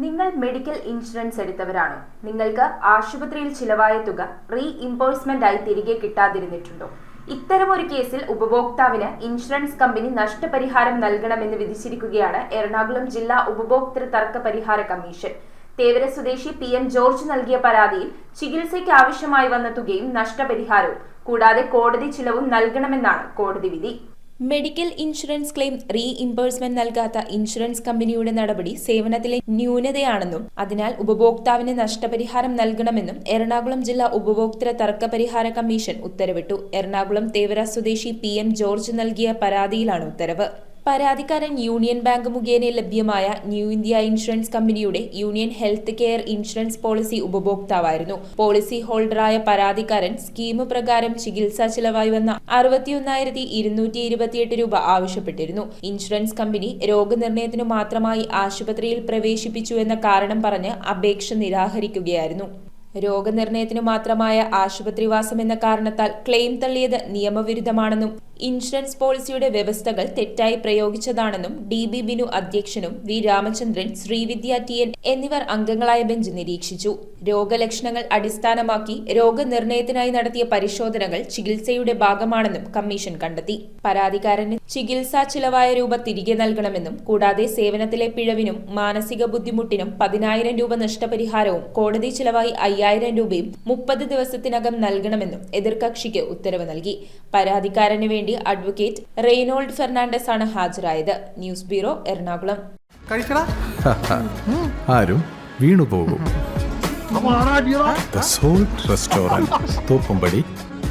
നിങ്ങൾ medical insurance എടുത്തവരാണോ? നിങ്ങൾക്ക് ആശുപത്രിയിൽ ചിലവായ തുക റീഇംബേഴ്സ്മെന്റ് ആയി തിരികെ കിട്ടാതിരുന്നിട്ടുണ്ടോ? ഇത്തരമൊരു കേസിൽ ഉപഭോക്താവിന് ഇൻഷുറൻസ് കമ്പനി നഷ്ടപരിഹാരം നൽകണമെന്ന് വിധിച്ചിരിക്കുകയാണ് എറണാകുളം ജില്ലാ ഉപഭോക്തൃ തർക്ക പരിഹാര കമ്മീഷൻ. തേവര സ്വദേശി PM ജോർജ് നൽകിയ പരാതിയിൽ ചികിത്സയ്ക്ക് ആവശ്യമായി വന്ന തുകയും നഷ്ടപരിഹാരവും കൂടാതെ കോടതി ചിലവും നൽകണമെന്നാണ് കോടതി വിധി. മെഡിക്കൽ ഇൻഷുറൻസ് ക്ലെയിം റീഇംബേഴ്സ്മെന്റ് നൽകാത്ത ഇൻഷുറൻസ് കമ്പനിയുടെ നടപടി സേവനത്തിലെ ന്യൂനതയാണെന്നും അതിനാൽ ഉപഭോക്താവിന് നഷ്ടപരിഹാരം നൽകണമെന്നും എറണാകുളം ജില്ലാ ഉപഭോക്തൃ തർക്ക പരിഹാര കമ്മീഷൻ ഉത്തരവിട്ടു. എറണാകുളം തേവര സ്വദേശി PM ജോർജ് നൽകിയ പരാതിയിലാണ് ഉത്തരവ്. പരാതിക്കാരൻ യൂണിയൻ ബാങ്ക് മുഖേന ലഭ്യമായ ന്യൂ ഇന്ത്യ ഇൻഷുറൻസ് കമ്പനിയുടെ Union Health Care insurance policy ഉപഭോക്താവായിരുന്നു. പോളിസി ഹോൾഡറായ പരാതിക്കാരൻ സ്കീം പ്രകാരം ചികിത്സാ ചിലവായി വന്ന 61,228 രൂപ ആവശ്യപ്പെട്ടിരുന്നു. ഇൻഷുറൻസ് കമ്പനി രോഗനിർണയത്തിനു മാത്രമായി ആശുപത്രിയിൽ പ്രവേശിപ്പിച്ചു എന്ന കാരണം പറഞ്ഞ് അപേക്ഷ നിരാകരിക്കുകയായിരുന്നു. രോഗനിർണയത്തിനു മാത്രമായ ആശുപത്രിവാസം എന്ന കാരണത്താൽ ക്ലെയിം തള്ളിയത് നിയമവിരുദ്ധമാണെന്നും ഇൻഷുറൻസ് പോളിസിയുടെ വ്യവസ്ഥകൾ തെറ്റായി പ്രയോഗിച്ചതാണെന്നും DB ബിനു അധ്യക്ഷനും V രാമചന്ദ്രൻ, ശ്രീവിദ്യ TN എന്നിവർ അംഗങ്ങളായ ബെഞ്ച് നിരീക്ഷിച്ചു. രോഗലക്ഷണങ്ങൾ അടിസ്ഥാനമാക്കി രോഗനിർണയത്തിനായി നടത്തിയ പരിശോധനകൾ ചികിത്സയുടെ ഭാഗമാണെന്നും കമ്മീഷൻ കണ്ടെത്തി. പരാതിക്കാരന് ചികിത്സാ ചിലവായ രൂപ തിരികെ നൽകണമെന്നും കൂടാതെ സേവനത്തിലെ പിഴവിനും മാനസിക ബുദ്ധിമുട്ടിനും 10,000 രൂപ നഷ്ടപരിഹാരവും കോടതി ചിലവായി 5,000 രൂപയും 30 ദിവസത്തിനകം നൽകണമെന്നും എതിർകക്ഷിക്ക് ഉത്തരവ് നൽകി. പരാതിക്കാരന് വേണ്ടി അഡ്വക്കേറ്റ് റെയ്നോൾഡ് ഫെർണാണ്ടസ് ആണ് ഹാജരായത്. News bureau, Ernakulam. ആരും വീണുപോകും. The Salt Restaurant, Thoppumpady,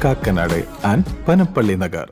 Kakkanad and Panampilly Nagar.